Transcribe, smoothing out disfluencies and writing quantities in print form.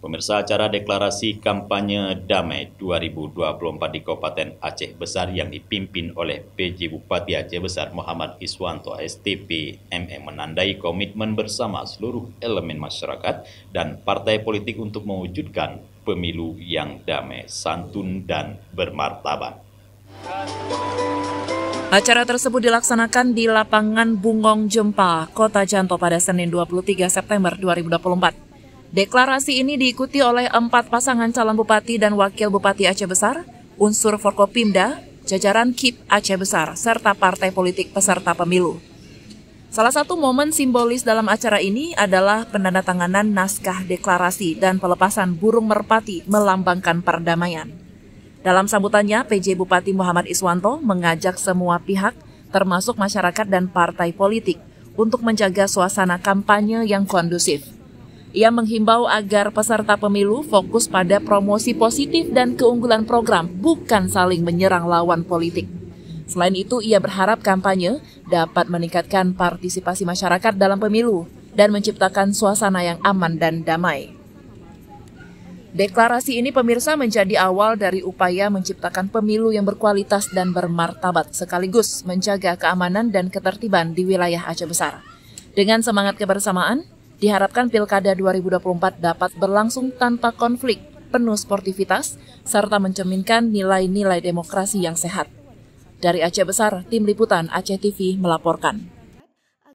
Pemirsa, acara deklarasi kampanye damai 2024 di Kabupaten Aceh Besar yang dipimpin oleh PJ Bupati Aceh Besar Muhammad Iswanto STP MM menandai komitmen bersama seluruh elemen masyarakat dan partai politik untuk mewujudkan pemilu yang damai, santun, dan bermartabat. Acara tersebut dilaksanakan di lapangan Bungong Jempa, Kota Janto pada Senin 23 September 2024. Deklarasi ini diikuti oleh 4 pasangan calon bupati dan wakil bupati Aceh Besar, unsur Forkopimda, jajaran KIP Aceh Besar, serta partai politik peserta pemilu. Salah satu momen simbolis dalam acara ini adalah penandatanganan naskah deklarasi dan pelepasan burung merpati melambangkan perdamaian. Dalam sambutannya, PJ Bupati Muhammad Iswanto mengajak semua pihak, termasuk masyarakat dan partai politik, untuk menjaga suasana kampanye yang kondusif. Ia menghimbau agar peserta pemilu fokus pada promosi positif dan keunggulan program, bukan saling menyerang lawan politik. Selain itu, ia berharap kampanye dapat meningkatkan partisipasi masyarakat dalam pemilu dan menciptakan suasana yang aman dan damai. Deklarasi ini, pemirsa, menjadi awal dari upaya menciptakan pemilu yang berkualitas dan bermartabat, sekaligus menjaga keamanan dan ketertiban di wilayah Aceh Besar. Dengan semangat kebersamaan, diharapkan Pilkada 2024 dapat berlangsung tanpa konflik, penuh sportivitas, serta mencerminkan nilai-nilai demokrasi yang sehat. Dari Aceh Besar, Tim Liputan Aceh TV melaporkan.